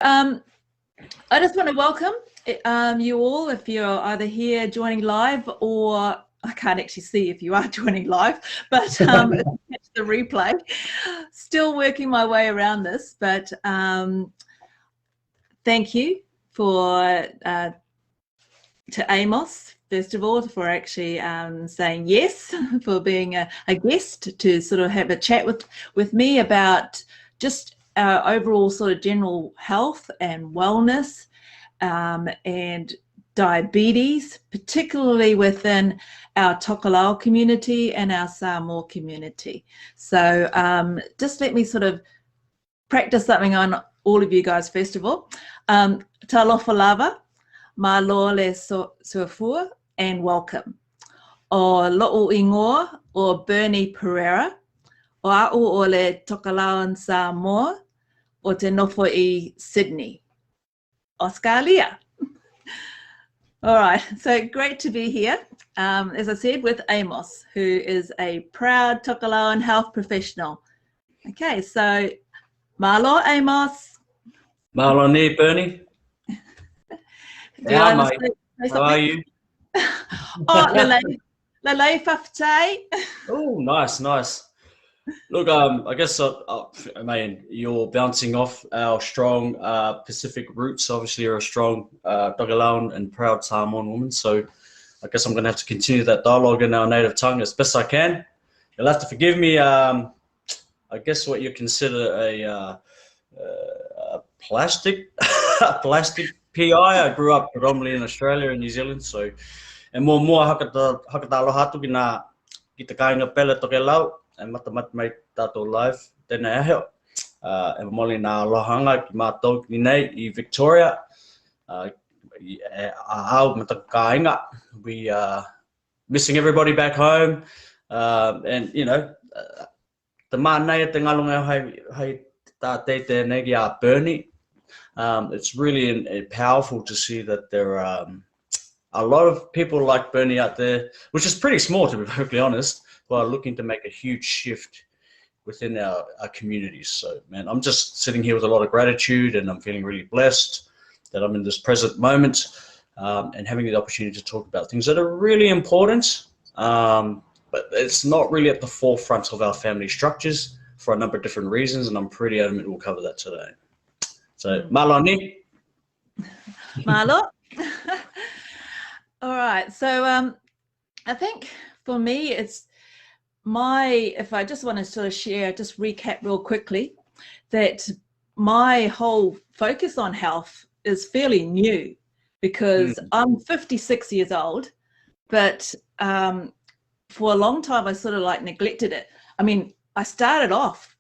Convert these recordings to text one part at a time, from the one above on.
I just want to welcome you all, if you're either here joining live, or I can't actually see if you are joining live, but if you catch the replay. Still working my way around this, but thank you to Amos, first of all, for actually saying yes, for being a guest to sort of have a chat with me about just our overall sort of general health and wellness, and diabetes, particularly within our Tokelauan community and our Samoan community. So just let me sort of practice something on all of you guys first of all. Talofa lava, malo le suafua, and welcome. O lo'o ingoa, o Bernie Pereira, o a'u o le Tokelauans Samoa, o te nofo I Sydney, Australia. All right, so great to be here, as I said, with Amos, who is a proud Tokelauan health professional. Okay, so malo Amos. Malo ni, Bernie. Yeah, mate. How are you? Oh, lalei whawhitei. Oh, nice. Look, I guess, I mean, you're bouncing off our strong Pacific roots. Obviously, you're a strong Tokelauan and proud Samoan woman. So I guess I'm going to have to continue that dialogue in our native tongue as best I can. You'll have to forgive me. I guess what you consider a plastic PI. I grew up predominantly in Australia and New Zealand. So, and more hakata hatu ki te kāinga pele Tokelau. And matamat mai tātou live tēnei aheo. E moli nā lohanga ki mātou ni nei I Victoria. Au mata kāinga. We missing everybody back home. And you know, the mānei te ngalunga hei tā te tēnei ki a Bernie. It's really powerful to see that there are a lot of people like Bernie out there, which is pretty small to be perfectly honest, who are looking to make a huge shift within our communities. So, man, I'm just sitting here with a lot of gratitude, and I'm feeling really blessed that I'm in this present moment and having the opportunity to talk about things that are really important, but it's not really at the forefront of our family structures for a number of different reasons, and I'm pretty adamant we'll cover that today. So, malo ni. Malo. All right. So I think for me, it's if I just want to sort of share, just recap real quickly, that my whole focus on health is fairly new, because I'm 56 years old, but for a long time I sort of like neglected it. I mean, I started off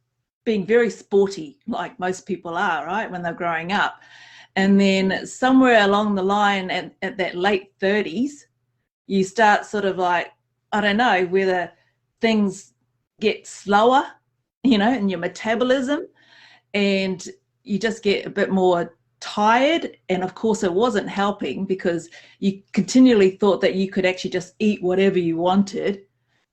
being very sporty, like most people are, right, when they're growing up. And then somewhere along the line at that late 30s, you start sort of like, I don't know, whether things get slower, you know, in your metabolism, and you just get a bit more tired. And of course it wasn't helping, because you continually thought that you could actually just eat whatever you wanted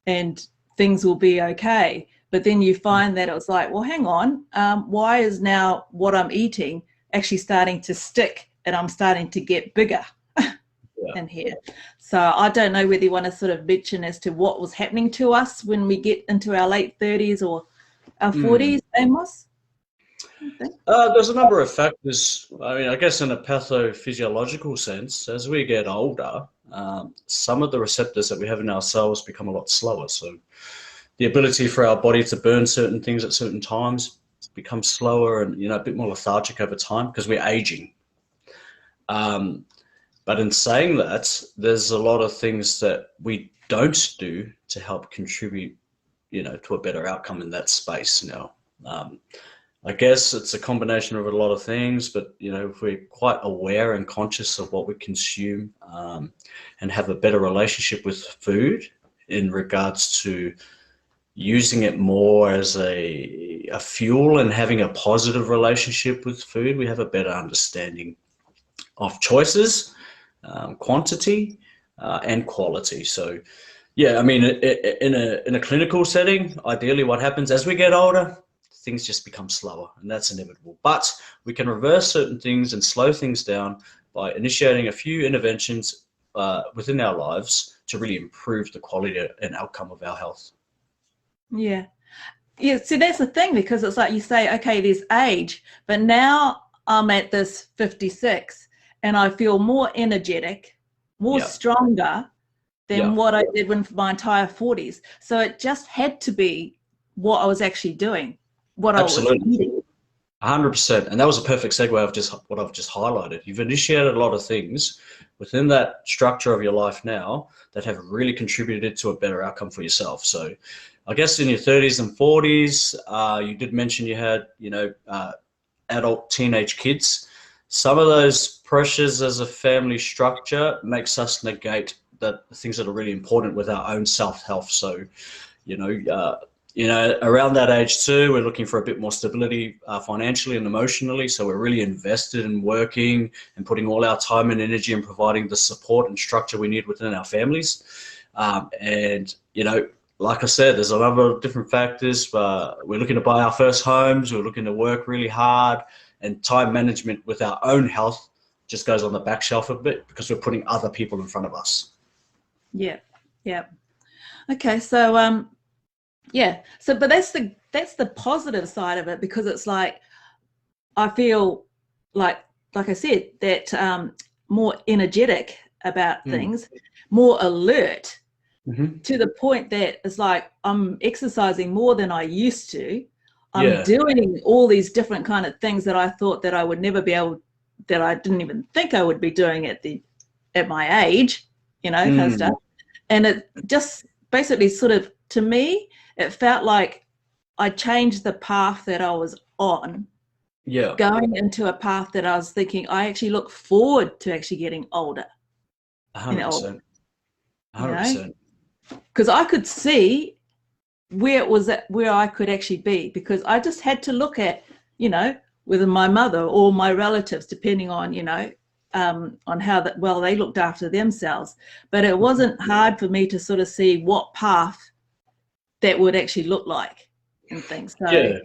and things will be okay. But then you find that it was like, well, hang on, why is now what I'm eating actually starting to stick, and I'm starting to get bigger in here? So I don't know whether you want to sort of mention as to what was happening to us when we get into our late 30s or our 40s, Amos? There's a number of factors. I mean, I guess in a pathophysiological sense, as we get older, some of the receptors that we have in our cells become a lot slower. So the ability for our body to burn certain things at certain times becomes slower and, you know, a bit more lethargic over time because we're aging. But in saying that, there's a lot of things that we don't do to help contribute, you know, to a better outcome in that space now. I guess it's a combination of a lot of things, but, you know, if we're quite aware and conscious of what we consume and have a better relationship with food in regards to using it more as a fuel and having a positive relationship with food, we have a better understanding of choices, quantity, and quality. So, yeah, I mean, in a clinical setting, ideally what happens as we get older, things just become slower, and that's inevitable. But we can reverse certain things and slow things down by initiating a few interventions within our lives to really improve the quality and outcome of our health. Yeah. Yeah, see, that's the thing, because it's like you say, okay, there's age, but now I'm at this 56 and I feel more energetic, more stronger than what I did when for my entire 40s. So it just had to be what I was actually doing, what Absolutely. I was eating. 100%. And that was a perfect segue of what I've just highlighted. You've initiated a lot of things within that structure of your life now that have really contributed to a better outcome for yourself. So I guess in your 30s and 40s, you did mention you had, adult teenage kids. Some of those pressures as a family structure makes us negate the things that are really important with our own self-health. So, around that age too, we're looking for a bit more stability financially and emotionally. So we're really invested in working and putting all our time and energy and providing the support and structure we need within our families. Like I said, there's a number of different factors. We're looking to buy our first homes. We're looking to work really hard, and time management with our own health just goes on the back shelf a bit because we're putting other people in front of us. Yeah. Okay, so but that's the positive side of it, because it's like I feel like I said, that more energetic about things, more alert, to the point that it's like I'm exercising more than I used to. I'm doing all these different kind of things that I thought that I would never be able, that I didn't even think I would be doing at my age, kind of stuff. And it just basically sort of, to me, it felt like I changed the path that I was on, going into a path that I was thinking I actually look forward to actually getting older. 100%. 100%. Because I could see where it was at, where I could actually be, because I just had to look at, whether my mother or my relatives, depending on, on how well they looked after themselves. But it wasn't hard for me to sort of see what path that would actually look like and things. So,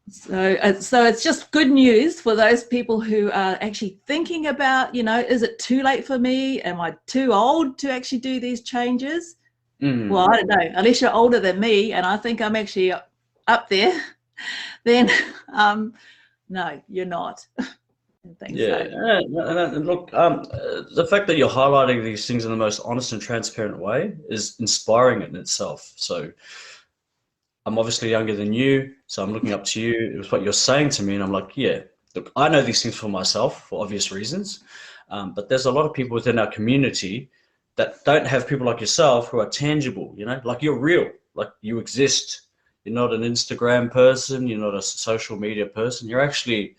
So it's just good news for those people who are actually thinking about, is it too late for me? Am I too old to actually do these changes? Well, I don't know. Unless you're older than me, and I think I'm actually up there, then no, you're not. Look, the fact that you're highlighting these things in the most honest and transparent way is inspiring in itself. So I'm obviously younger than you, so I'm looking up to you. It was what you're saying to me, and I'm like, look, I know these things for myself for obvious reasons, but there's a lot of people within our community that don't have people like yourself who are tangible, like you're real, like you exist. You're not an Instagram person, you're not a social media person, you're actually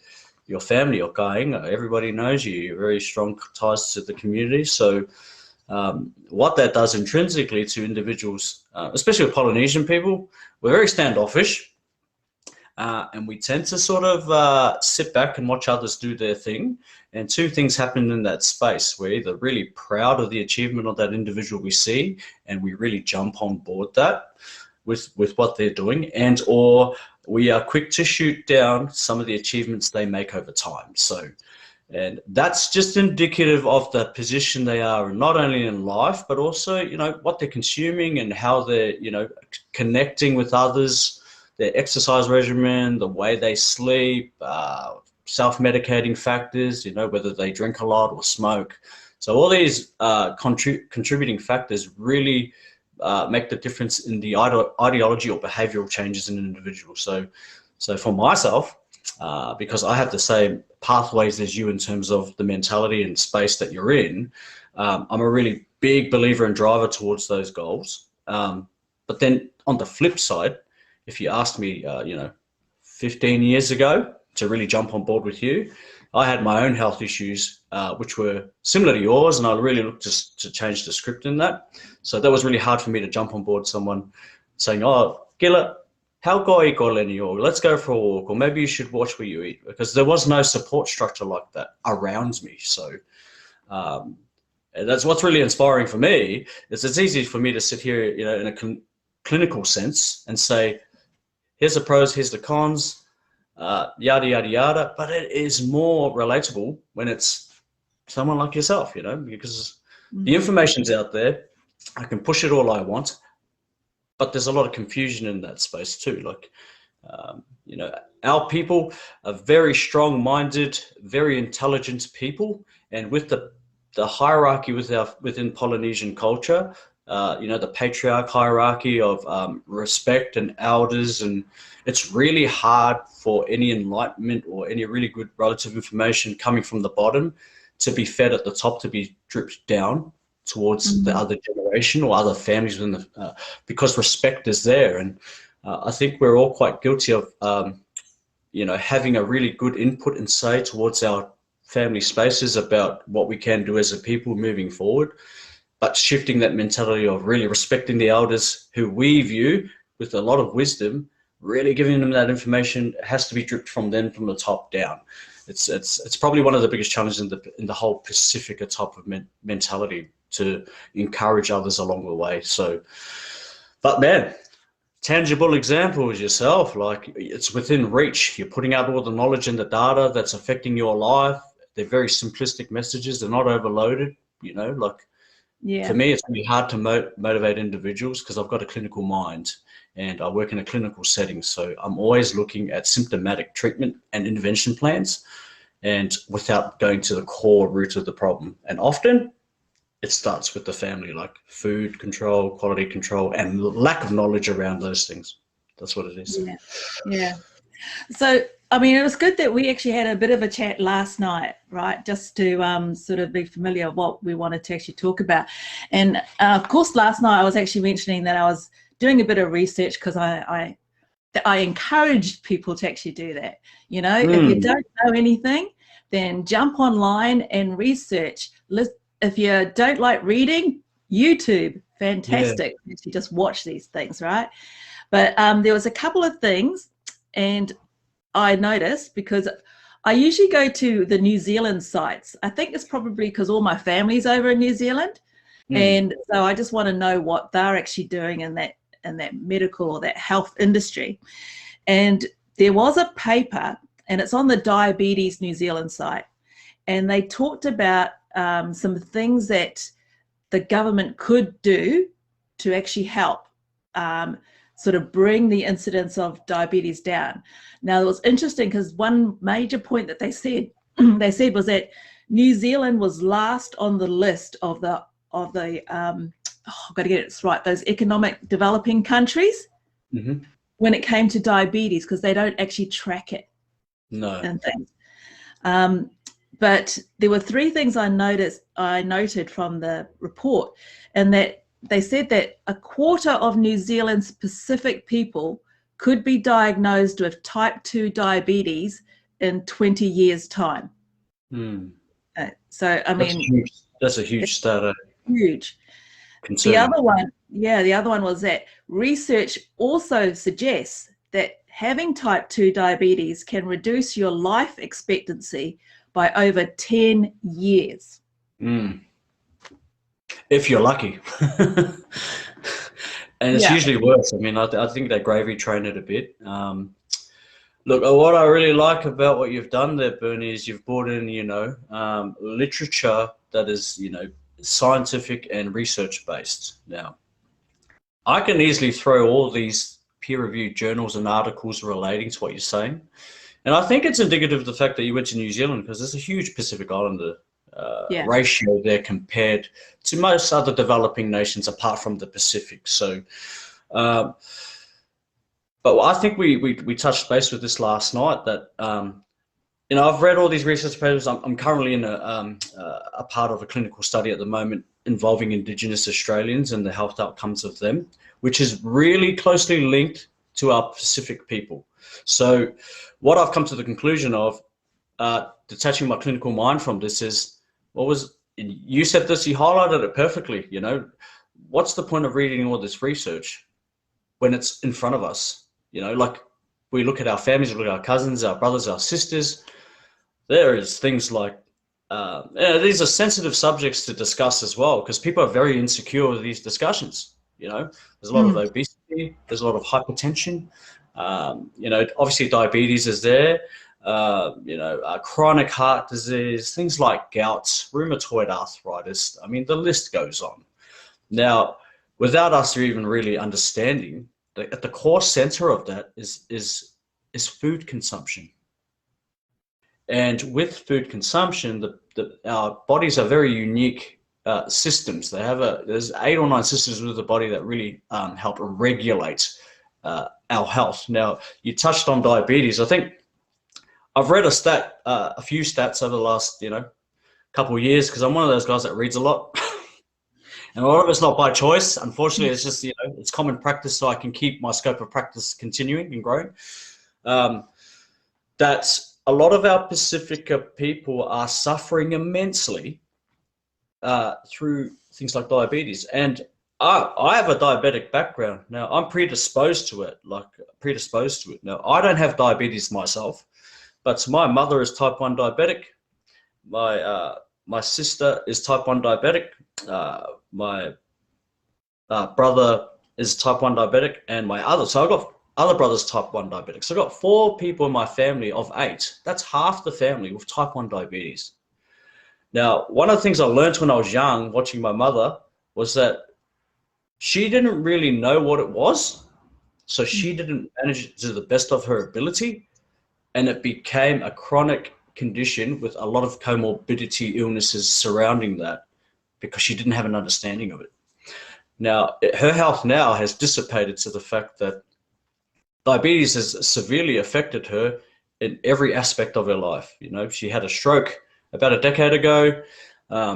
your family, your kainga. Everybody knows you, you're very strong ties to the community. So what that does intrinsically to individuals, especially with Polynesian people, we're very standoffish, and we tend to sort of sit back and watch others do their thing. And two things happen in that space. We're either really proud of the achievement of that individual we see, and we really jump on board that with what they're doing, and or we are quick to shoot down some of the achievements they make over time. So, and that's just indicative of the position they are, not only in life, but also, what they're consuming and how they're, connecting with others, their exercise regimen, the way they sleep, self-medicating factors, whether they drink a lot or smoke. So all these contributing factors really make the difference in the ideology or behavioral changes in an individual. So for myself, because I have the same pathways as you in terms of the mentality and space that you're in, I'm a really big believer and driver towards those goals. But then on the flip side, if you asked me, 15 years ago to really jump on board with you, I had my own health issues, which were similar to yours, and I really looked to change the script in that. So that was really hard for me to jump on board someone saying, oh, Gilla, how goi ko leni, or let's go for a walk, or maybe you should watch what you eat, because there was no support structure like that around me. So that's what's really inspiring for me, is it's easy for me to sit here, in a clinical sense and say, here's the pros, here's the cons, yada, yada, yada. But it is more relatable when it's someone like yourself, you know, because the information's out there. I can push it all I want, but there's a lot of confusion in that space too. Like, you know, our people are very strong-minded, very intelligent people, and with the hierarchy within Polynesian culture, you know, the patriarch hierarchy of respect and elders, and it's really hard for any enlightenment or any really good relative information coming from the bottom to be fed at the top, to be dripped down towards the other generation or other families within the, because respect is there. And I think we're all quite guilty of, you know, having a really good input and say towards our family spaces about what we can do as a people moving forward, but shifting that mentality of really respecting the elders who we view with a lot of wisdom, really giving them that information has to be dripped from them from the top down. It's probably one of the biggest challenges in the whole Pacifica type of mentality, to encourage others along the way. So, but man, tangible examples yourself, like it's within reach. You're putting out all the knowledge and the data that's affecting your life. They're very simplistic messages. They're not overloaded, you know, like, Yeah. For me, it's really hard to motivate individuals because I've got a clinical mind and I work in a clinical setting. So I'm always looking at symptomatic treatment and intervention plans, and without going to the core root of the problem. And often it starts with the family, like food control, quality control, and lack of knowledge around those things. That's what it is. Yeah. Yeah. So, I mean, it was good that we actually had a bit of a chat last night, right? Just to sort of be familiar with what we wanted to actually talk about. And of course, last night I was actually mentioning that I was doing a bit of research because I encouraged people to actually do that. You know, if you don't know anything, then jump online and research. If you don't like reading, YouTube, fantastic. Yeah. You just watch these things, right? But there was a couple of things, and I noticed, because I usually go to the New Zealand sites. I think it's probably because all my family's over in New Zealand, and so I just want to know what they're actually doing in that medical or that health industry. And there was a paper, and it's on the Diabetes New Zealand site, and they talked about some things that the government could do to actually help sort of bring the incidence of diabetes down. Now, it was interesting because one major point that they said was that New Zealand was last on the list of the I've got to get it right, those economic developing countries when it came to diabetes, because they don't actually track it. No. And things. But there were three things I noted from the report, and that they said that a quarter of New Zealand's Pacific people could be diagnosed with type 2 diabetes in 20 years' time. So, I mean, that's a huge start. Huge. Concerning. The other one was that research also suggests that having type 2 diabetes can reduce your life expectancy by over 10 years. If you're lucky. And it's usually worse. I mean, I think they gravy train it a bit. Look, what I really like about what you've done there, Bernie, is you've brought in, you know, literature that is, you know, scientific and research-based. Now, I can easily throw all these peer-reviewed journals and articles relating to what you're saying. And I think it's indicative of the fact that you went to New Zealand, because there's a huge Pacific Islander ratio there compared to most other developing nations apart from the Pacific. So, but I think we touched base with this last night that, you know, I've read all these research papers. I'm currently in a part of a clinical study at the moment involving Indigenous Australians and the health outcomes of them, which is really closely linked to our Pacific people. So what I've come to the conclusion of, detaching my clinical mind from this, is, you said this, you highlighted it perfectly, you know, what's the point of reading all this research when it's in front of us? You know, like, we look at our families, we look at our cousins, our brothers, our sisters. There is things like, these are sensitive subjects to discuss as well, because people are very insecure with these discussions. You know, there's a lot of obesity, there's a lot of hypertension, Obviously diabetes is there. Chronic heart disease, things like gout, rheumatoid arthritis. I mean, the list goes on. Now, without us even really understanding, at the core center of that is food consumption. And with food consumption, our bodies are very unique systems. There's 8 or 9 systems with the body that really help regulate our health. Now, you touched on diabetes. I think I've read a few stats over the last, couple of years, because I'm one of those guys that reads a lot. And a lot of it's not by choice. Unfortunately, it's just, it's common practice, so I can keep my scope of practice continuing and growing. That a lot of our Pacifica people are suffering immensely through things like diabetes. And I have a diabetic background. Now, I'm predisposed to it. Now, I don't have diabetes myself, but my mother is type 1 diabetic. My sister is type 1 diabetic. My brother is type 1 diabetic, and so I've got other brothers type 1 diabetic. So I've got 4 people in my family of 8. That's half the family with type 1 diabetes. Now, one of the things I learned when I was young, watching my mother, was that she didn't really know what it was. So she didn't manage it to the best of her ability. And it became a chronic condition with a lot of comorbidity illnesses surrounding that, because she didn't have an understanding of it. Now, her health now has dissipated to the fact that diabetes has severely affected her in every aspect of her life. She had a stroke about a decade ago.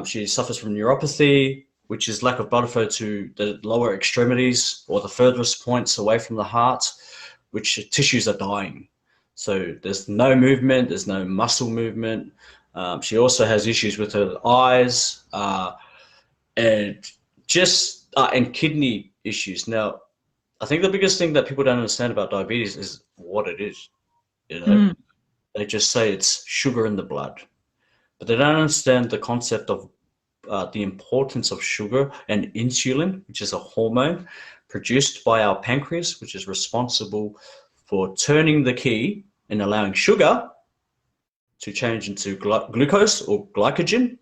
She suffers from neuropathy, which is lack of blood flow to the lower extremities or the furthest points away from the heart, which tissues are dying. So there's no movement, there's no muscle movement. She also has issues with her eyes and kidney issues. Now, I think the biggest thing that people don't understand about diabetes is what it is. They just say it's sugar in the blood, but they don't understand the concept of the importance of sugar and insulin, which is a hormone produced by our pancreas, which is responsible for turning the key and allowing sugar to change into glucose or glycogen.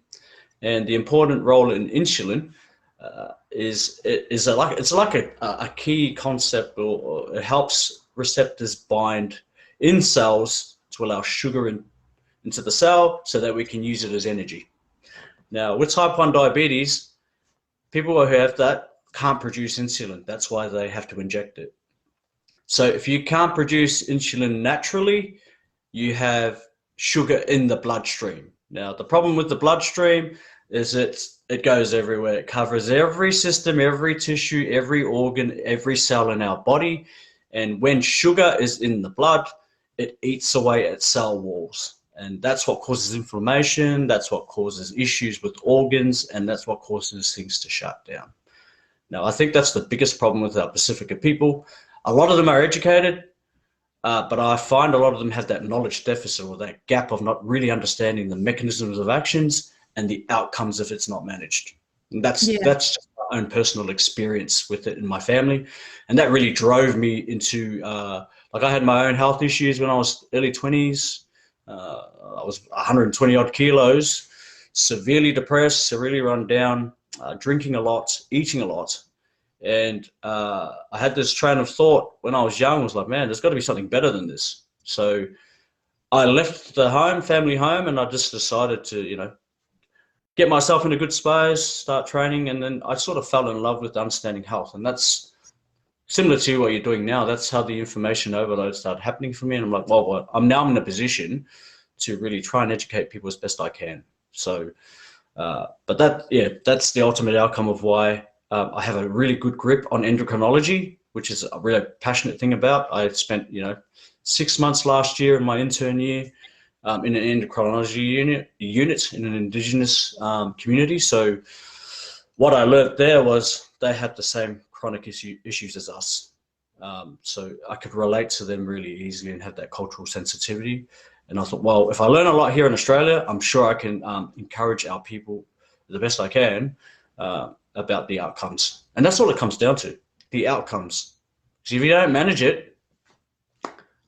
And the important role in insulin is like a key concept, or it helps receptors bind in cells to allow sugar into the cell so that we can use it as energy. Now, with type 1 diabetes, people who have that can't produce insulin. That's why they have to inject it. So if you can't produce insulin naturally, you have sugar in the bloodstream. Now, the problem with the bloodstream is it goes everywhere. It covers every system, every tissue, every organ, every cell in our body. And when sugar is in the blood, it eats away at cell walls. And that's what causes inflammation. That's what causes issues with organs. And that's what causes things to shut down. Now, I think that's the biggest problem with our Pacifica people. A lot of them are educated, but I find a lot of them have that knowledge deficit, or that gap of not really understanding the mechanisms of actions and the outcomes if it's not managed. And that's just my own personal experience with it in my family. And that really drove me into, I had my own health issues when I was early 20s. I was 120 odd kilos, severely depressed, severely run down, drinking a lot, eating a lot. And I had this train of thought when I was young, was like, man, there's got to be something better than this. So I left the family home, and I just decided to, get myself in a good space, start training. And then I sort of fell in love with understanding health. And that's similar to what you're doing now. That's how the information overload started happening for me. And I'm like, well, I'm now in a position to really try and educate people as best I can. So, but that's the ultimate outcome of why I have a really good grip on endocrinology, which is a really passionate thing about. I spent, 6 months last year in my intern year in an endocrinology unit in an Indigenous community. So what I learned there was they had the same chronic issues as us. So I could relate to them really easily and have that cultural sensitivity. And I thought, well, if I learn a lot here in Australia, I'm sure I can encourage our people the best I can about the outcomes. And that's all it comes down to, the outcomes. Because if you don't manage it,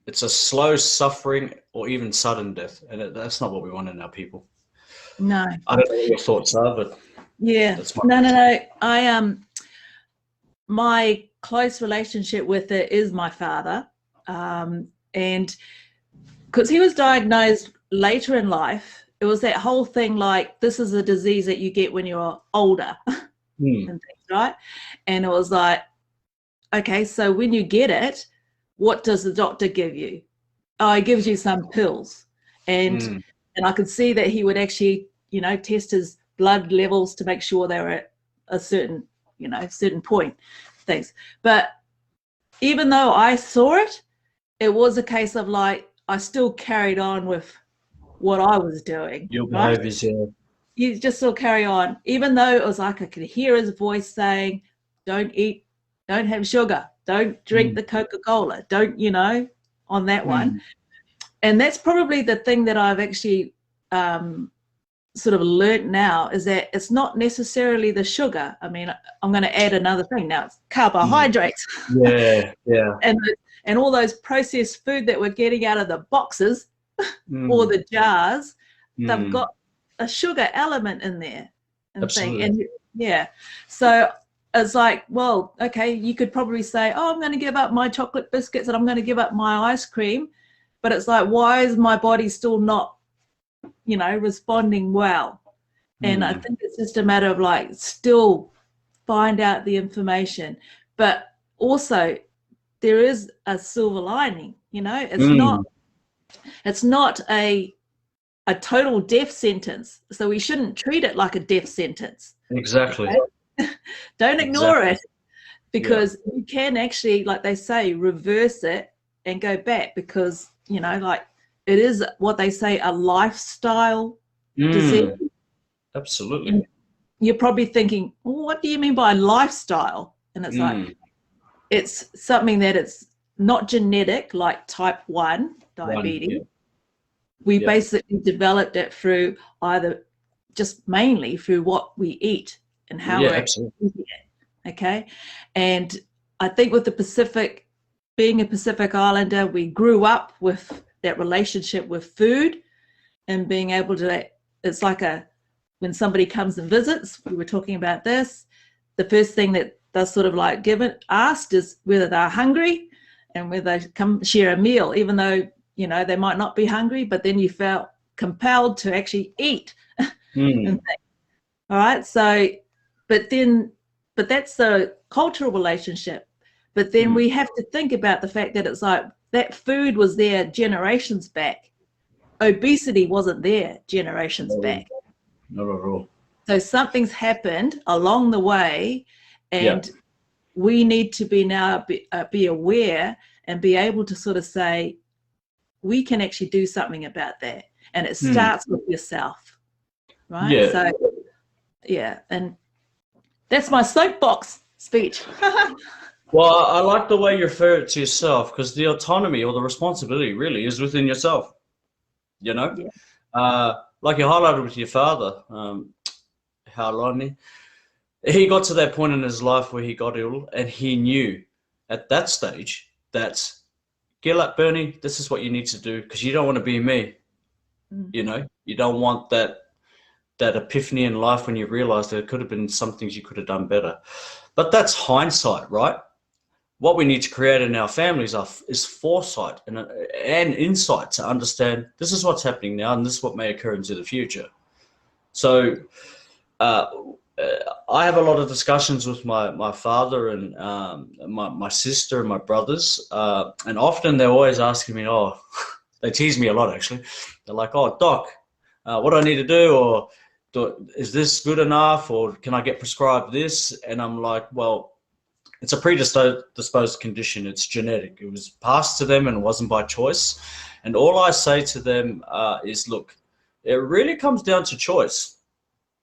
it's a slow suffering or even sudden death, and that's not what we want in our people. No. I don't know what your thoughts are, but Yeah. that's my No. My close relationship with it is my father, and because he was diagnosed later in life, it was that whole thing like, this is a disease that you get when you're older and things, right? And it was like, okay, so when you get it, what does the doctor give you? Oh, he gives you some pills. And I could see that he would actually, test his blood levels to make sure they were at a certain, certain point, things. But even though I saw it, it was a case of like, I still carried on with what I was doing. your Right? behaviors. Yeah. You just still carry on, even though it was like I could hear his voice saying, don't eat, don't have sugar, don't drink the Coca-Cola, don't, on that one. And that's probably the thing that I've actually sort of learned now, is that it's not necessarily the sugar. I mean, I'm going to add another thing now, it's carbohydrates. Yeah. And all those processed food that we're getting out of the boxes or the jars, they've got a sugar element in there and thing. And yeah, so it's like, well, okay, you could probably say, oh, I'm going to give up my chocolate biscuits and I'm going to give up my ice cream, but it's like, why is my body still not, responding well? And I think it's just a matter of like, still find out the information, but also there is a silver lining. It's not a total death sentence, so we shouldn't treat it like a death sentence. Exactly. Okay? Don't ignore it, because you can actually, like they say, reverse it and go back, because like, it is what they say, a lifestyle disease. Absolutely. And you're probably thinking, well, what do you mean by lifestyle? And it's like, it's something that it's not genetic, like type 1 diabetes. We basically developed it through either just mainly through what we eat and how we're actually eating it. Okay. And I think with the Pacific, being a Pacific Islander, we grew up with that relationship with food and being able to, it's like when somebody comes and visits, we were talking about this, the first thing that they're sort of like asked is whether they're hungry and whether they come share a meal, even though, they might not be hungry, but then you felt compelled to actually eat. All right. So, but that's the cultural relationship. But then we have to think about the fact that it's like that food was there generations back. Obesity wasn't there generations back. Not at all. So something's happened along the way, and we need to be aware and be able to sort of say, we can actually do something about that. And it starts with yourself, right? Yeah. So, and that's my soapbox speech. Well, I like the way you refer it to yourself, because the autonomy or the responsibility really is within yourself. Like you highlighted with your father, Haolani, he got to that point in his life where he got ill, and he knew at that stage that, get up, Bernie, this is what you need to do, because you don't want to be me. You don't want that epiphany in life when you realize there could have been some things you could have done better. But that's hindsight, right? What we need to create in our families is foresight and insight to understand this is what's happening now and this is what may occur into the future. So I have a lot of discussions with my father and my sister and my brothers, and often they're always asking me, they tease me a lot actually. They're like, oh, Doc, what do I need to do? Or is this good enough? Or can I get prescribed this? And I'm like, well, it's a predisposed condition. It's genetic. It was passed to them and it wasn't by choice. And all I say to them is, look, it really comes down to choice.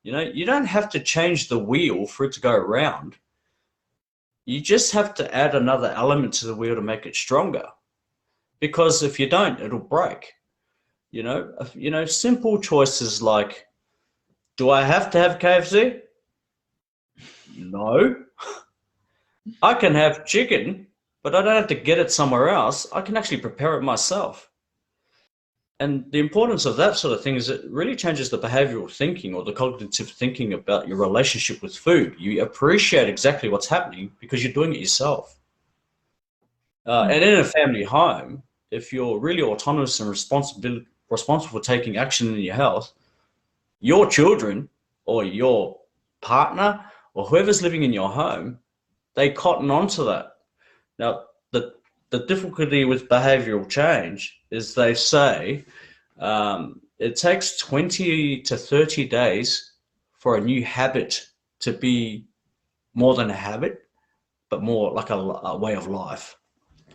You don't have to change the wheel for it to go around. You just have to add another element to the wheel to make it stronger. Because if you don't, it'll break. Simple choices like, do I have to have KFC? No. I can have chicken but I don't have to get it somewhere else. I can actually prepare it myself. And the importance of that sort of thing is it really changes the behavioral thinking or the cognitive thinking about your relationship with food. You appreciate exactly what's happening because you're doing it yourself. And in a family home, if you're really autonomous and responsible for taking action in your health, your children or your partner or whoever's living in your home, they cotton onto that. Now, the difficulty with behavioral change is they say it takes 20 to 30 days for a new habit to be more than a habit, but more like a way of life.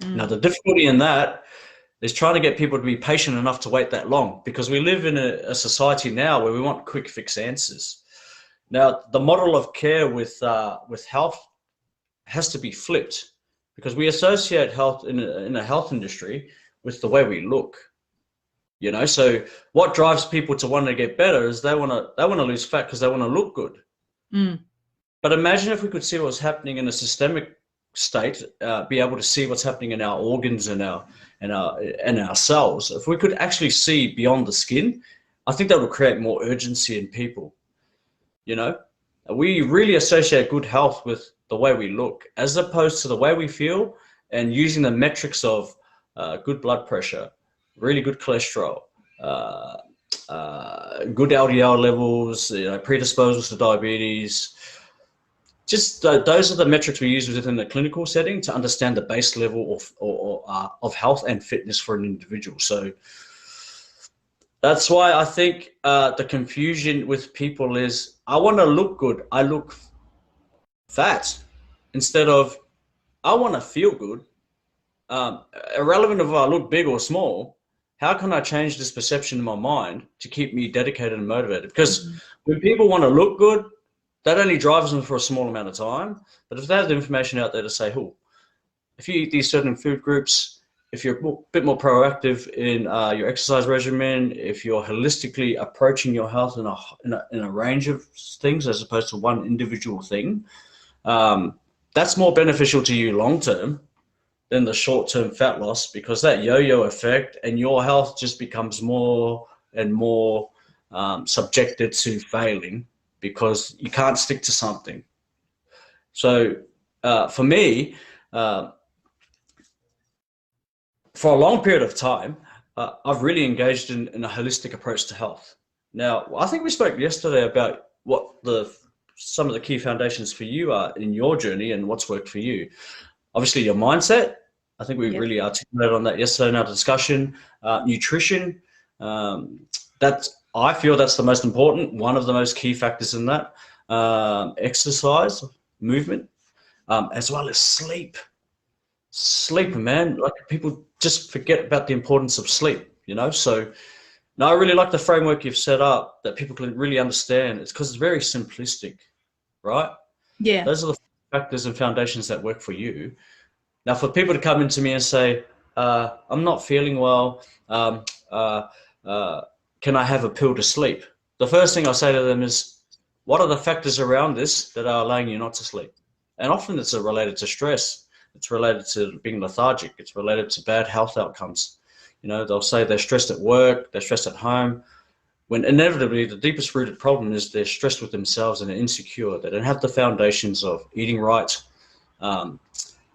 Now, the difficulty in that is trying to get people to be patient enough to wait that long, because we live in a society now where we want quick fix answers. Now, the model of care with health has to be flipped, because we associate health in a health industry with the way we look. You know, so what drives people to want to get better is they want to lose fat because they want to look good. But imagine if we could see what's happening in a systemic state, be able to see what's happening in our organs and our cells. If we could actually see beyond the skin, I think that would create more urgency in people. You know, we really associate good health with the way we look, as opposed to the way we feel, and using the metrics of good blood pressure, really good cholesterol, good LDL levels, predisposals to diabetes. Just those are the metrics we use within the clinical setting to understand the base level of health and fitness for an individual. So that's why I think the confusion with people is, I want to look good, I look fat, instead of I want to feel good. Irrelevant if I look big or small, how can I change this perception in my mind to keep me dedicated and motivated? Because when people want to look good, that only drives them for a small amount of time. But if they have the information out there to say, oh, if you eat these certain food groups, if you're a bit more proactive in your exercise regimen, if you're holistically approaching your health in a range of things as opposed to one individual thing, that's more beneficial to you long term than the short-term fat loss, because that yo-yo effect and your health just becomes more and more subjected to failing because you can't stick to something. So for me, for a long period of time, I've really engaged in a holistic approach to health. Now, I think we spoke yesterday about what some of the key foundations for you are in your journey and what's worked for you. Obviously, your mindset. I think we really articulated on that yesterday in our discussion. Nutrition. I feel that's the most important, one of the most key factors in that. Exercise, movement, as well as sleep. Sleep, man. Like, people just forget about the importance of sleep, So now I really like the framework you've set up that people can really understand. It's because it's very simplistic, right? Yeah. Those are the factors and foundations that work for you. Now, for people to come into me and say, I'm not feeling well, can I have a pill to sleep? The first thing I say to them is, what are the factors around this that are allowing you not to sleep? And often it's related to stress. It's related to being lethargic. It's related to bad health outcomes. They'll say they're stressed at work, they're stressed at home, when inevitably the deepest rooted problem is they're stressed with themselves and they're insecure. They don't have the foundations of eating right,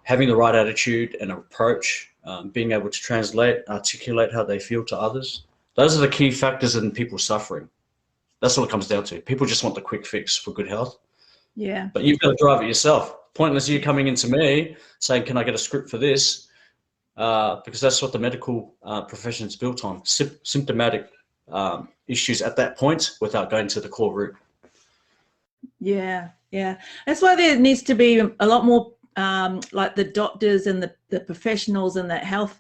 having the right attitude and approach, being able to articulate how they feel to others. Those are the key factors in people suffering. That's what it comes down to. People just want the quick fix for good health. Yeah. But you've got to drive it yourself. Pointless you coming into me saying, can I get a script for this? Because that's what the medical profession is built on, symptomatic issues at that point without going to the core root. Yeah. That's why there needs to be a lot more like the doctors and the professionals in that health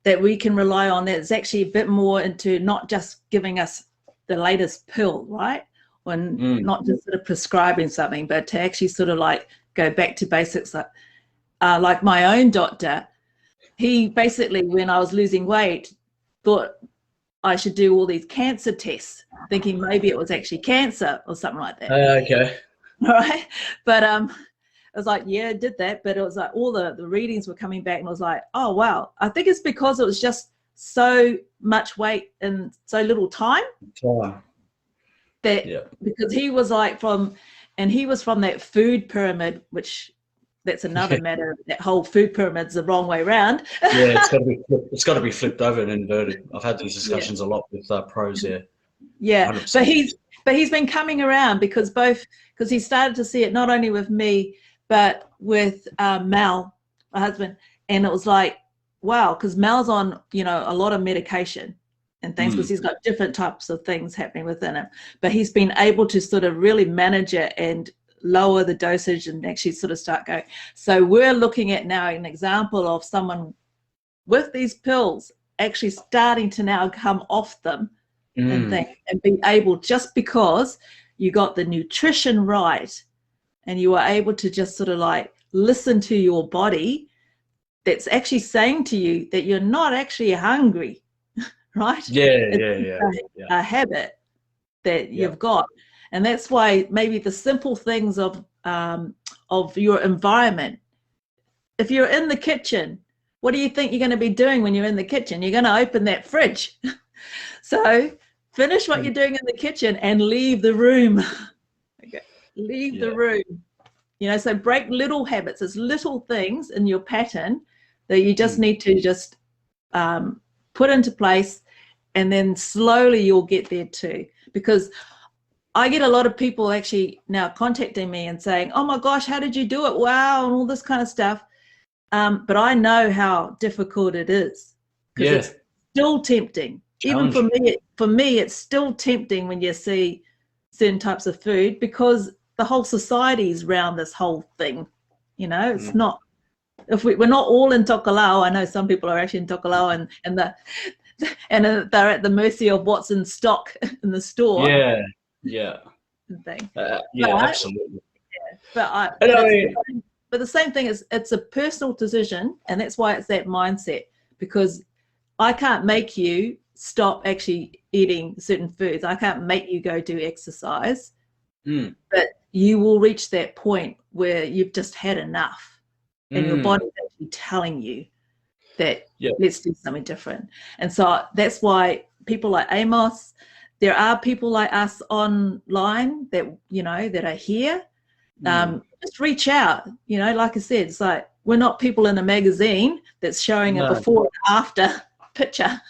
that we can rely on, that's actually a bit more into not just giving us the latest pill, right? Or not just sort of prescribing something, but to actually sort of like go back to basics. Like my own doctor, he basically, when I was losing weight, thought I should do all these cancer tests, thinking maybe it was actually cancer or something like that. Okay. All right. But was like, yeah, it did that. But it was like all the readings were coming back and I was like, oh, wow. I think it's because it was just so much weight in so little time. That because he was like from that food pyramid, which that's another matter. That whole food pyramid's the wrong way around. Yeah, it's got to be flipped over and inverted. I've had these discussions a lot with pros here. Yeah, 100%. but he's been coming around because he started to see it not only with me but with Mal, my husband, and it was like, wow, because Mal's on a lot of medication and things because he's got different types of things happening within him, but he's been able to sort of really manage it and lower the dosage and actually sort of start going. So we're looking at now an example of someone with these pills actually starting to now come off them and things and be able, just because you got the nutrition right and you were able to just sort of like listen to your body that's actually saying to you that you're not actually hungry. Right? A habit that you've got, and that's why maybe the simple things of your environment. If you're in the kitchen, what do you think you're going to be doing when you're in the kitchen? You're going to open that fridge. So finish what you're doing in the kitchen and leave the room. Leave the room. So break little habits. There's little things in your pattern that you just need to just put into place. And then slowly you'll get there too. Because I get a lot of people actually now contacting me and saying, oh my gosh, how did you do it? Wow, and all this kind of stuff. But I know how difficult it is. Because it's still tempting. Even for me, it's still tempting when you see certain types of food because the whole society's around this whole thing. It's not, if we're not all in Tokelau. I know some people are actually in Tokelau and they're at the mercy of what's in stock in the store. Absolutely. But the same thing is, it's a personal decision, and that's why it's that mindset, because I can't make you stop actually eating certain foods. I can't make you go do exercise, but you will reach that point where you've just had enough and your body's actually telling you that let's do something different. And so that's why people like Amos, there are people like us online that that are here. Just reach out. Like I said, it's like we're not people in a magazine that's showing a before and after picture.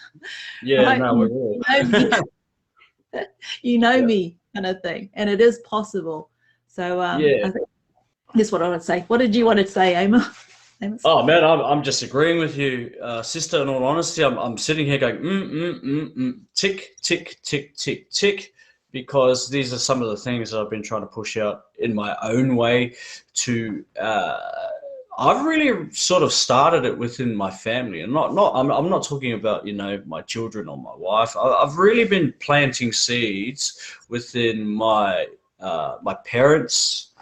Right? No, we're all. Me kind of thing, and it is possible. So I think that's what I would say. What did you want to say, Amos? Oh man, I'm just agreeing with you, sister. In all honesty, I'm sitting here going tick, tick, tick, tick, tick, because these are some of the things that I've been trying to push out in my own way. I've really sort of started it within my family, and I'm not talking about my children or my wife. I've really been planting seeds within my parents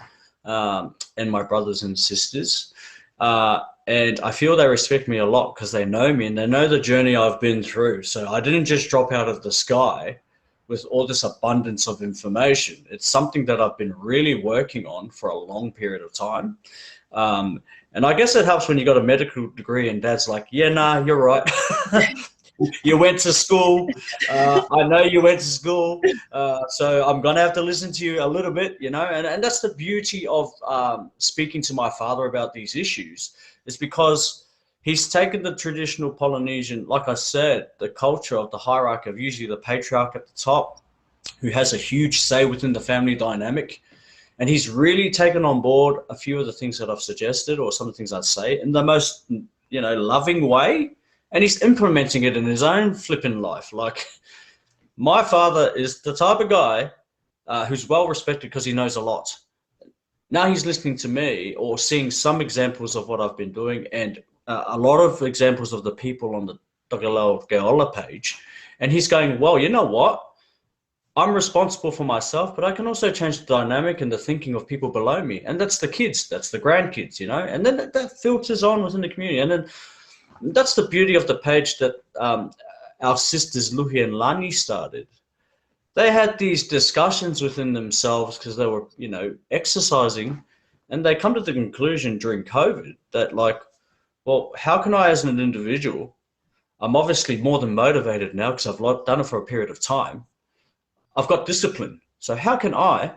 and my brothers and sisters. And I feel they respect me a lot because they know me and they know the journey I've been through. So I didn't just drop out of the sky with all this abundance of information. It's something that I've been really working on for a long period of time. And I guess it helps when you got a medical degree and dad's like, yeah, nah, you're right. You went to school. I know you went to school. So I'm going to have to listen to you a little bit, and that's the beauty of speaking to my father about these issues, is because he's taken the traditional Polynesian, like I said, the culture of the hierarchy of usually the patriarch at the top, who has a huge say within the family dynamic. And he's really taken on board a few of the things that I've suggested, or some of the things I'd say, in the most, loving way. And he's implementing it in his own flipping life. Like, my father is the type of guy who's well respected because he knows a lot. Now he's listening to me or seeing some examples of what I've been doing, and a lot of examples of the people on the Tokelau Geola page. And he's going, well, you know what? I'm responsible for myself, but I can also change the dynamic and the thinking of people below me. And that's the kids, that's the grandkids, and then that filters on within the community. And then that's the beauty of the page that our sisters Luhi and Lani started. They had these discussions within themselves because they were, exercising, And they come to the conclusion during COVID that, like, well, how can I, as an individual, I'm obviously more than motivated now because I've done it for a period of time. I've got discipline. So how can I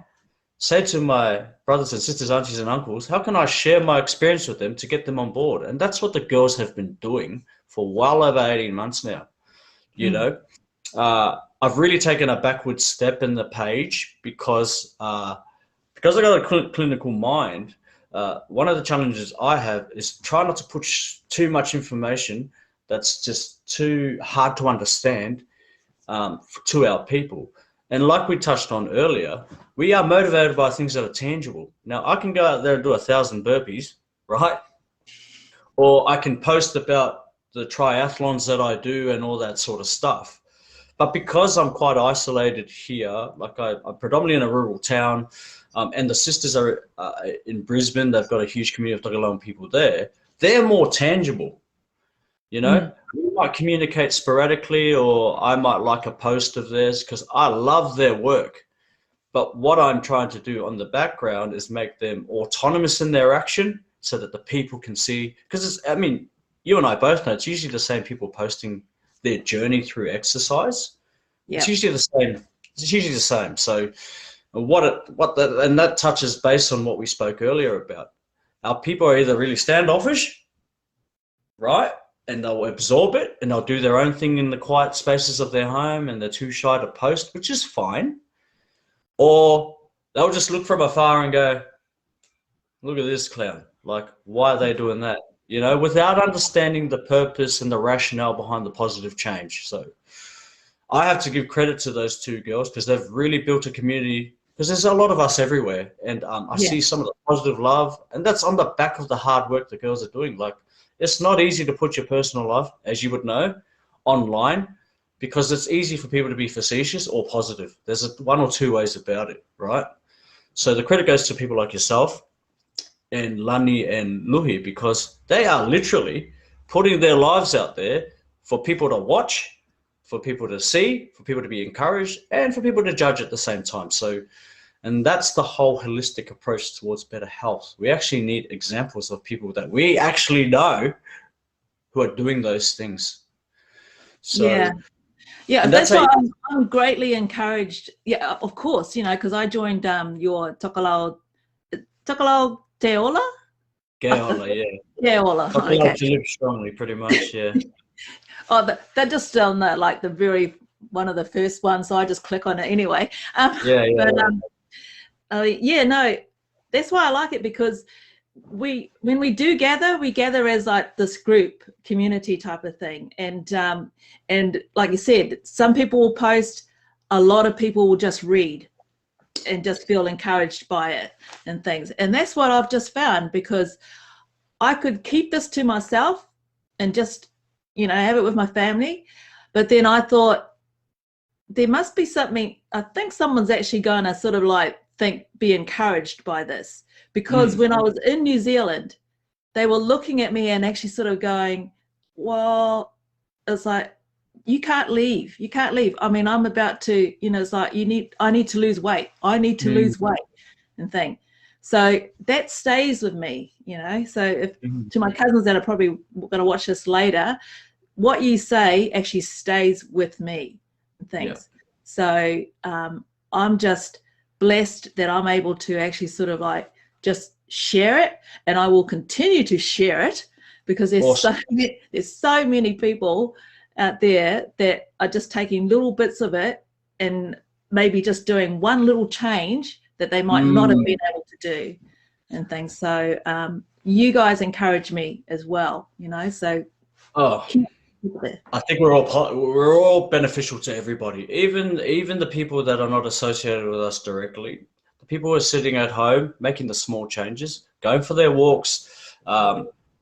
say to my brothers and sisters, aunties and uncles, how can I share my experience with them to get them on board? And that's what the girls have been doing for well over 18 months now. You know, I've really taken a backward step in the page because I got a clinical mind. One of the challenges I have is try not to push too much information that's just too hard to understand to our people. And like we touched on earlier, we are motivated by things that are tangible. Now, I can go out there and do 1,000 burpees, right? Or I can post about the triathlons that I do and all that sort of stuff. But because I'm quite isolated here, like I'm predominantly in a rural town, and the sisters are in Brisbane, they've got a huge community of Tokelauan people there, they're more tangible. You know, we might communicate sporadically, or I might like a post of theirs because I love their work. But what I'm trying to do on the background is make them autonomous in their action so that the people can see. Because, I mean, you and I both know it's usually the same people posting their journey through exercise. Yep. It's usually the same. It's usually the same. So and that touches base on what we spoke earlier about. Our people are either really standoffish, right? And they'll absorb it and they'll do their own thing in the quiet spaces of their home and they're too shy to post, which is fine. Or they'll just look from afar and go, look at this clown. Like, why are they doing that? You know, without understanding the purpose and the rationale behind the positive change. So I have to give credit to those two girls because they've really built a community, because there's a lot of us everywhere. And I see some of the positive love, and that's on the back of the hard work the girls are doing. Like, it's not easy to put your personal life, as you would know, online, because it's easy for people to be facetious or positive. There's one or two ways about it, right? So the credit goes to people like yourself and Lani and Luhi, because they are literally putting their lives out there for people to watch, for people to see, for people to be encouraged, and for people to judge at the same time. So, and that's the whole holistic approach towards better health. We actually need examples of people that we actually know who are doing those things. So, yeah, that's why I'm greatly encouraged. Yeah, of course, you know, because I joined your Tokelau Teola? Geola, yeah. Geola, Tokelau to live strongly, pretty much, yeah. Oh, they're just on like the very one of the first ones, so I just click on it anyway. No, that's why I like it, because when we do gather, we gather as like this group community type of thing, and like you said, some people will post, a lot of people will just read and just feel encouraged by it and things. And that's what I've just found, because I could keep this to myself and just, you know, have it with my family. But then I thought there must be something, I think someone's actually going to sort of like be encouraged by this, because when I was in New Zealand, they were looking at me and actually sort of going, well, it's like, you can't leave. You can't leave. I mean, I'm about to, you know, it's like, I need to lose weight. I need to lose weight and thing. So that stays with me, you know. So if to my cousins that are probably going to watch this later, what you say actually stays with me and things. Yeah. So I'm just blessed that I'm able to actually sort of like just share it, and I will continue to share it, because there's so many people out there that are just taking little bits of it and maybe just doing one little change that they might not have been able to do and things. So you guys encourage me as well, you know, so I think we're all beneficial to everybody, even the people that are not associated with us directly. The people who are sitting at home making the small changes, going for their walks,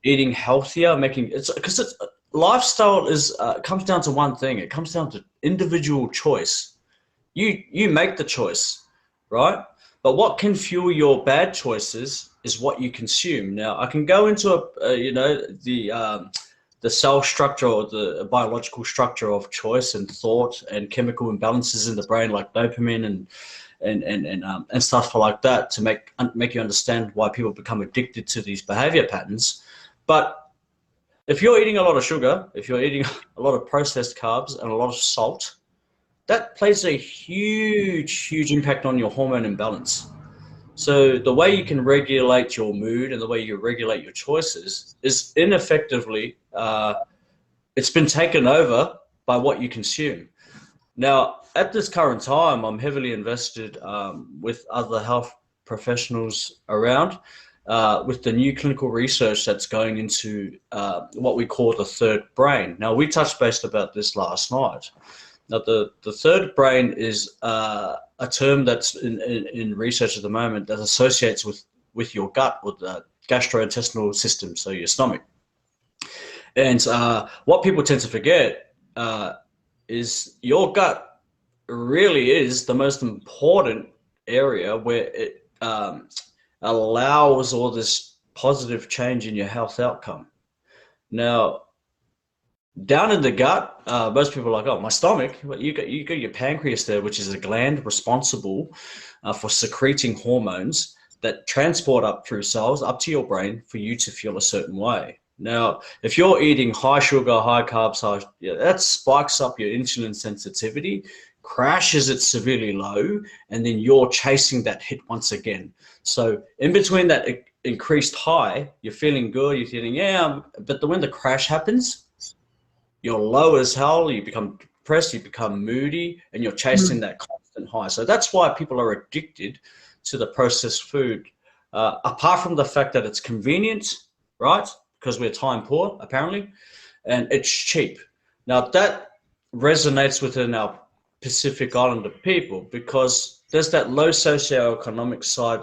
eating healthier, because lifestyle comes down to one thing. It comes down to individual choice. You make the choice, right? But what can fuel your bad choices is what you consume. Now, I can go into the cell structure or the biological structure of choice and thought and chemical imbalances in the brain, like dopamine and stuff like that to make you understand why people become addicted to these behavior patterns. But if you're eating a lot of sugar, if you're eating a lot of processed carbs and a lot of salt, that plays a huge impact on your hormone imbalance. So the way you can regulate your mood and the way you regulate your choices is ineffectively, it's been taken over by what you consume. Now, at this current time, I'm heavily invested with other health professionals around with the new clinical research that's going into what we call the third brain. Now, we touched base about this last night. Now, the third brain is a term that's in research at the moment that associates with your gut, with the gastrointestinal system, so your stomach. And what people tend to forget is your gut really is the most important area where it allows all this positive change in your health outcome. Now, down in the gut, most people are like, oh, my stomach. Well, you got your pancreas there, which is a gland responsible for secreting hormones that transport up through cells up to your brain for you to feel a certain way. Now, if you're eating high sugar, high carbs, that spikes up your insulin sensitivity, crashes it severely low, and then you're chasing that hit once again. So in between that increased high, you're feeling good, you're feeling, but when the crash happens, you're low as hell, you become depressed, you become moody, and you're chasing that constant high. So that's why people are addicted to the processed food, apart from the fact that it's convenient, right? Because we're time poor, apparently, and it's cheap. Now, that resonates within our Pacific Islander people because there's that low socioeconomic side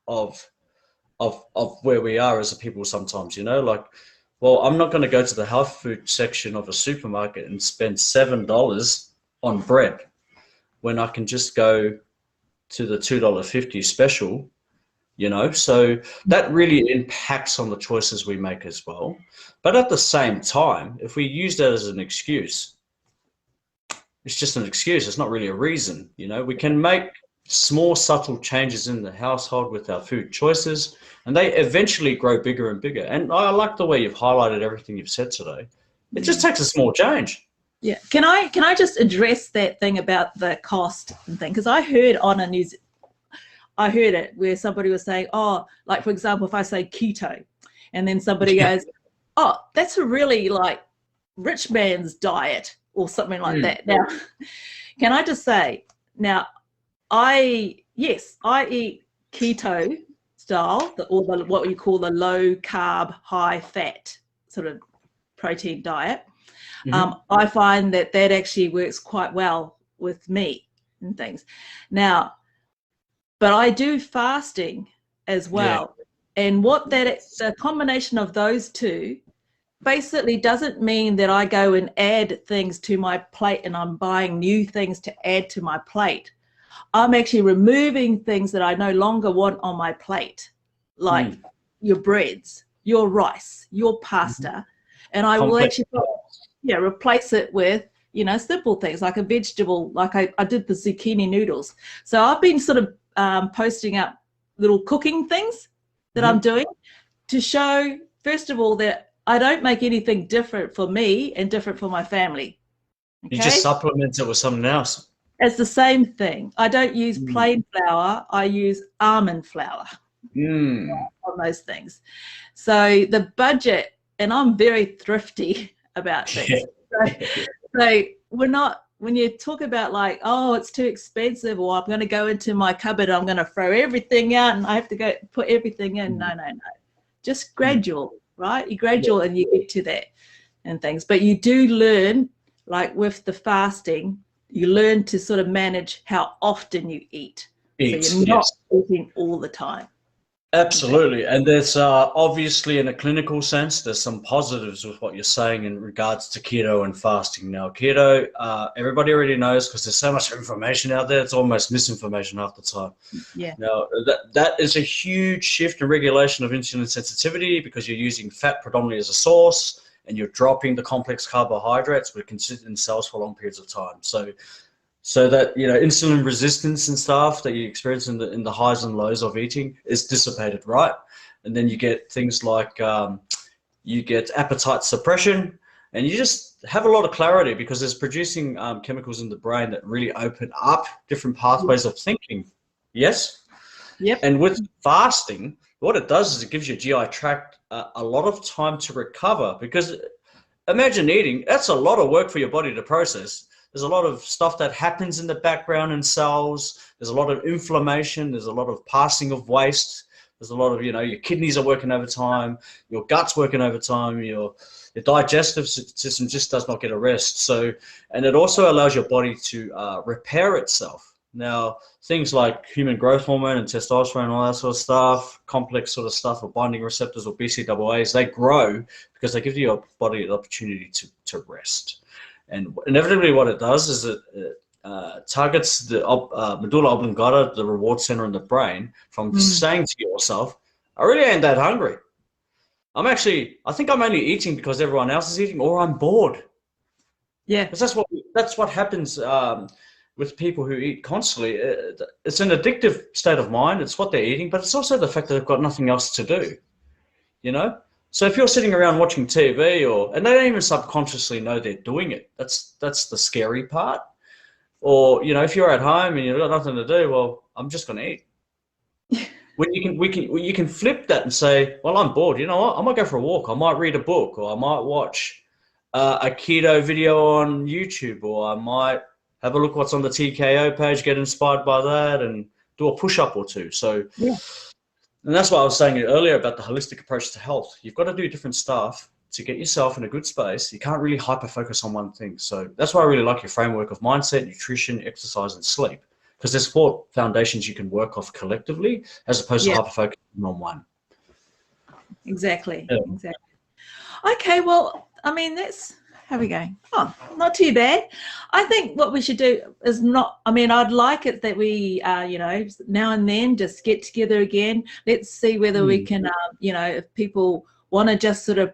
of where we are as a people sometimes, like, well, I'm not going to go to the health food section of a supermarket and spend $7 on bread when I can just go to the $2.50 special, So that really impacts on the choices we make as well. But at the same time, if we use that as an excuse, it's just an excuse. It's not really a reason, We can make small, subtle changes in the household with our food choices, and they eventually grow bigger and bigger. And I like the way you've highlighted everything you've said today. It just takes a small change. Yeah. Can I just address that thing about the cost and thing? Because I heard I heard it where somebody was saying, oh, like, for example, if I say keto, and then somebody goes, oh, that's a really like rich man's diet or something like that. Now, can I just say, now, I eat keto style, what you call the low carb, high fat sort of protein diet. I find that actually works quite well with me and things. Now, but I do fasting as well. Yeah. And the combination of those two basically doesn't mean that I go and add things to my plate and I'm buying new things to add to my plate. I'm actually removing things that I no longer want on my plate, like your breads, your rice, your pasta. And I will actually replace it with, simple things like a vegetable, like I did the zucchini noodles. So I've been sort of posting up little cooking things that I'm doing to show, first of all, that I don't make anything different for me and different for my family. Okay? You just supplement it with something else. It's the same thing. I don't use plain flour. I use almond flour on those things. So the budget, and I'm very thrifty about things. So we're not, when you talk about like, oh, it's too expensive, or I'm going to go into my cupboard, I'm going to throw everything out and I have to go put everything in. No. Just gradual, right? You gradual and you get to that and things. But you do learn, like with the fasting, you learn to sort of manage how often you eat. So you're not eating all the time. Absolutely. And there's obviously, in a clinical sense, there's some positives with what you're saying in regards to keto and fasting. Now, keto, everybody already knows because there's so much information out there, it's almost misinformation half the time. Yeah. Now, that is a huge shift in regulation of insulin sensitivity because you're using fat predominantly as a source and you're dropping the complex carbohydrates which are considered in cells for long periods of time. So so that, you know, insulin resistance and stuff that you experience in the highs and lows of eating is dissipated, right? And then you get things like you get appetite suppression, and you just have a lot of clarity because it's producing chemicals in the brain that really open up different pathways of thinking. Yes? Yep. And with fasting, what it does is it gives your GI tract a lot of time to recover, because imagine eating, that's a lot of work for your body to process. There's a lot of stuff that happens in the background in cells. There's a lot of inflammation. There's a lot of passing of waste. There's a lot of, you know, your kidneys are working overtime, your gut's working overtime, your digestive system just does not get a rest. So, and it also allows your body to repair itself. Now, things like human growth hormone and testosterone and all that sort of stuff, complex sort of stuff, or binding receptors or BCAAs, they grow because they give your body an opportunity to rest. And inevitably what it does is it targets the medulla oblongata, the reward center in the brain, from saying to yourself, I really ain't that hungry. I think I'm only eating because everyone else is eating, or I'm bored. Yeah. Because that's what happens with people who eat constantly. It's an addictive state of mind. It's what they're eating, but it's also the fact that they've got nothing else to do, you know? So if you're sitting around watching TV, and they don't even subconsciously know they're doing it, that's the scary part. Or, you know, if you're at home and you've got nothing to do, well, I'm just going to eat. When you can flip that and say, well, I'm bored. You know what? I might go for a walk. I might read a book, or I might watch a keto video on YouTube, or I might have a look what's on the TKO page, get inspired by that, and do a push-up or two. So, yeah. And that's why I was saying earlier about the holistic approach to health. You've got to do different stuff to get yourself in a good space. You can't really hyper-focus on one thing. So that's why I really like your framework of mindset, nutrition, exercise, and sleep, because there's 4 foundations you can work off collectively as opposed to hyper-focusing on one. Exactly. Yeah. Exactly. Okay, well, I mean, how are we going? Oh, not too bad. I think what we should do is I'd like it that we, you know, now and then just get together again. Let's see whether we can, you know, if people want to just sort of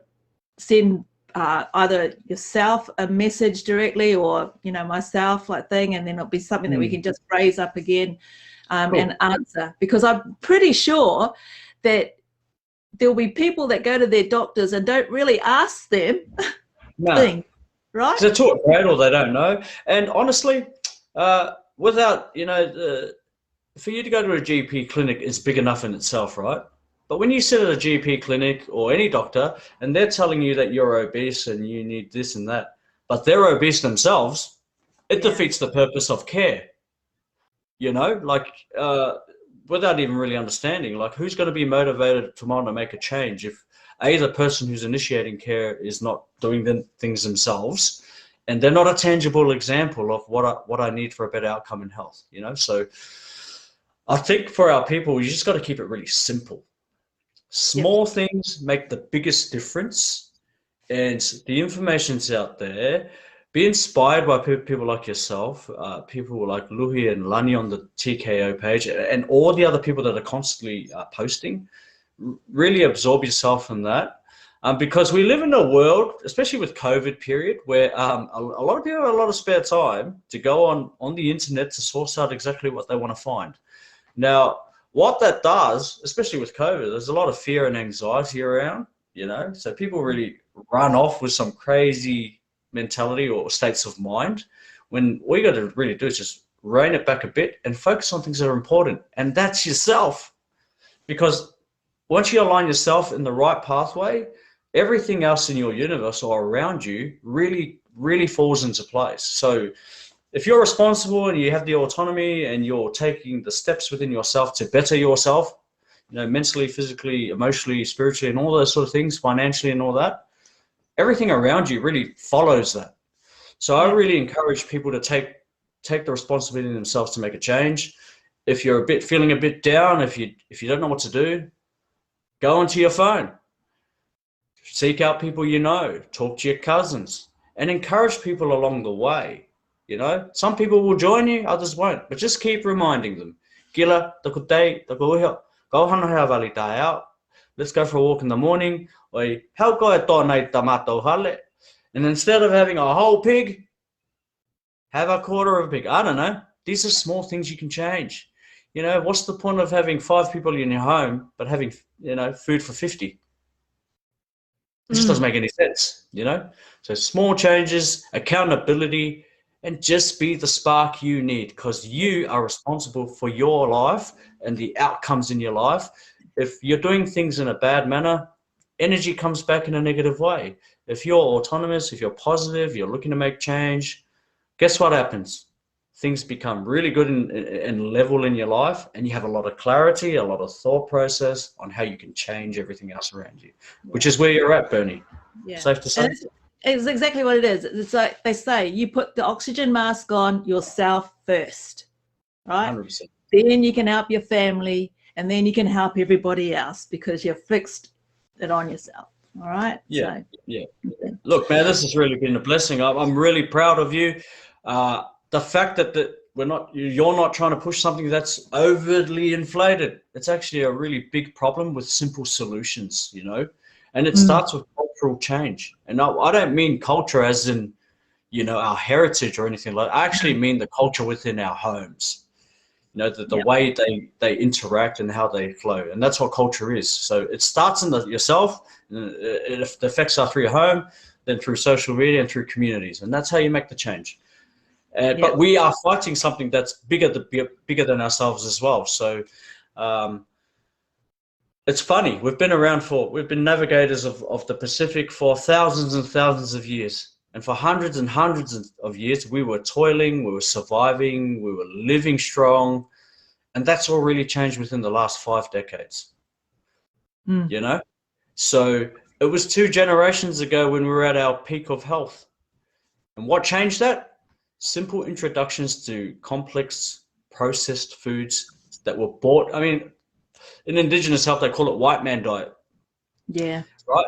send either yourself a message directly, or, you know, myself like thing, and then it'll be something that we can just raise up again and answer, because I'm pretty sure that there'll be people that go to their doctors and don't really ask them things, right? They're taught great, or they don't know. And honestly, without, you know, for you to go to a GP clinic is big enough in itself, right? But when you sit at a GP clinic or any doctor and they're telling you that you're obese and you need this and that, but they're obese themselves, it defeats the purpose of care. You know, like without even really understanding, like, who's going to be motivated tomorrow to make a change if the person who's initiating care is not doing the things themselves, and they're not a tangible example of what I need for a better outcome in health, you know? So I think for our people, you just got to keep it really simple. Small things make the biggest difference, and the information's out there. Be inspired by people like yourself, people like Luhi and Lani on the TKO page, and all the other people that are constantly posting. Really absorb yourself in that, because we live in a world, especially with COVID period, where a lot of people have a lot of spare time to go on the internet to source out exactly what they want to find. Now, what that does, especially with COVID, there's a lot of fear and anxiety around, you know, so people really run off with some crazy mentality or states of mind, when all you got to really do is just rein it back a bit and focus on things that are important, and that's yourself. Because once you align yourself in the right pathway, everything else in your universe or around you really, really falls into place. So if you're responsible and you have the autonomy and you're taking the steps within yourself to better yourself, you know, mentally, physically, emotionally, spiritually, and all those sort of things, financially and all that, everything around you really follows that. So I really encourage people to take the responsibility themselves to make a change. If you're feeling a bit down, if you don't know what to do, go onto your phone, seek out people you know, talk to your cousins, and encourage people along the way. You know, some people will join you, others won't, but just keep reminding them. Gila, out. Let's go for a walk in the morning. And instead of having a whole pig, Have a quarter of a pig. I don't know. These are small things you can change. You know, what's the point of having 5 people in your home but having, you know, food for 50? It just doesn't make any sense, you know? So small changes, accountability, and just be the spark you need, because you are responsible for your life and the outcomes in your life. If you're doing things in a bad manner, energy comes back in a negative way. If you're autonomous, if you're positive, you're looking to make change, guess what happens? Things become really good and level in your life, and you have a lot of clarity, a lot of thought process on how you can change everything else around you, which is where you're at, Bernie. Yeah. Safe to say? It's exactly what it is. It's like they say, you put the oxygen mask on yourself first, right? 100%. Then you can help your family, and then you can help everybody else because you've fixed it on yourself. All right? Yeah, so, yeah. Look, man, this has really been a blessing. I'm really proud of you. The fact that you're not trying to push something that's overly inflated. It's actually a really big problem with simple solutions, you know, and it starts with cultural change. And I don't mean culture as in, you know, our heritage or anything like that. I actually mean the culture within our homes, you know, the way they interact and how they flow. And that's what culture is. So it starts in yourself, and it affects us through your home, then through social media and through communities. And that's how you make the change. But we are fighting something that's bigger than ourselves as well. So it's funny. We've been navigators of the Pacific for thousands and thousands of years. And for hundreds and hundreds of years, we were toiling, we were surviving, we were living strong. And that's all really changed within the last 5 decades, you know? So it was 2 generations ago when we were at our peak of health. And what changed that? Simple introductions to complex processed foods that were bought. I mean, in Indigenous health, they call it white man diet. Yeah. Right?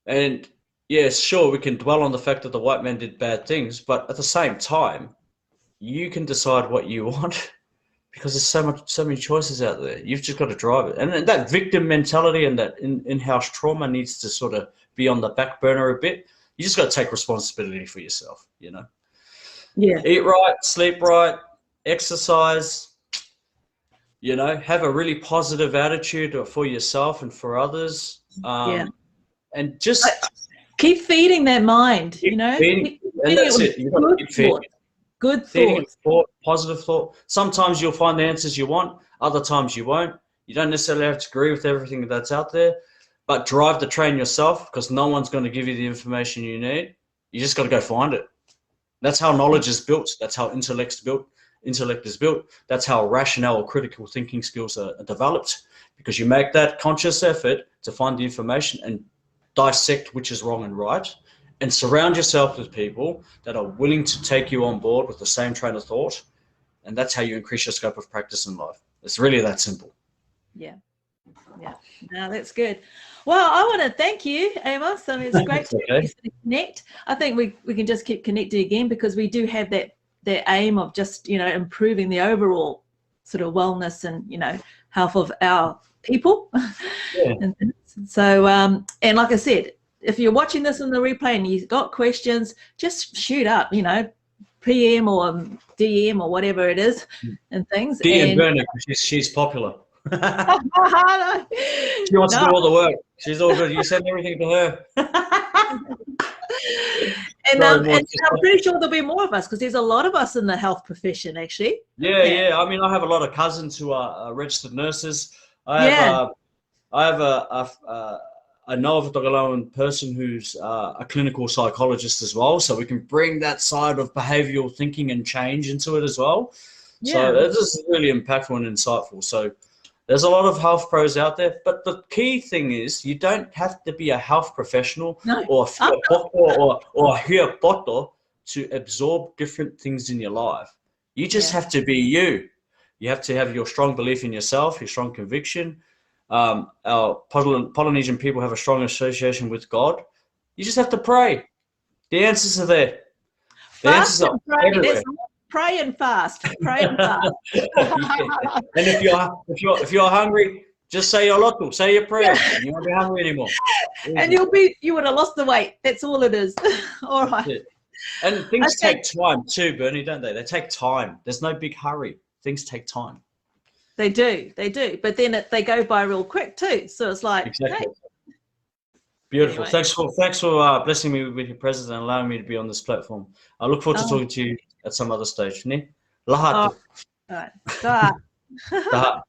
And yes, sure, we can dwell on the fact that the white man did bad things, but at the same time, you can decide what you want because there's so many choices out there. You've just got to drive it. And that victim mentality and that in-house trauma needs to sort of be on the back burner a bit. You just got to take responsibility for yourself, you know? Yeah. Eat right, sleep right, exercise, you know, have a really positive attitude for yourself and for others. And just keep feeding that mind, you know. And that's it. You've got to keep feeding it. Good thought, positive thought. Sometimes you'll find the answers you want, other times you won't. You don't necessarily have to agree with everything that's out there, but drive the train yourself because no one's going to give you the information you need. You just got to go find it. That's how knowledge is built. That's how intellect is built. That's how rationale or critical thinking skills are developed, because you make that conscious effort to find the information and dissect which is wrong and right, and surround yourself with people that are willing to take you on board with the same train of thought. And that's how you increase your scope of practice in life. It's really that simple. Yeah. No, that's good. Well, I want to thank you, Amos. I mean, it's great to connect. I think we can just keep connecting again because we do have that aim of just, you know, improving the overall sort of wellness and, you know, health of our people. Yeah. And so, and like I said, if you're watching this in the replay and you've got questions, just shoot up, you know, PM or DM or whatever it is and things. DM Bernie, she's popular. She wants to do all the work. She's all good. You send everything to her. And I'm pretty sure there'll be more of us because there's a lot of us in the health profession, actually. Yeah. I mean, I have a lot of cousins who are registered nurses. I know of a Tokelauan person who's a clinical psychologist as well, so we can bring that side of behavioural thinking and change into it as well. Yeah. So this is really impactful and insightful. So there's a lot of health pros out there, but the key thing is you don't have to be a health professional or a hiapoto to absorb different things in your life. You just have to be you. You have to have your strong belief in yourself, your strong conviction. Our Polynesian people have a strong association with God. You just have to pray. The answers are there. The answers are everywhere. Pray and fast. Pray and fast. And if you're hungry, just say your lotu, say your prayer. You won't be hungry anymore. And you would have lost the weight. That's all it is. All right. And things Okay. take time too, Bernie, don't they? They take time. There's no big hurry. Things take time. They do. But then they go by real quick too. So it's like, Exactly. hey. Beautiful. Anyway. Thanks for blessing me with your presence and allowing me to be on this platform. I look forward to talking to you at some other stage. Ne? Lahatu. All right. Ta. Taha.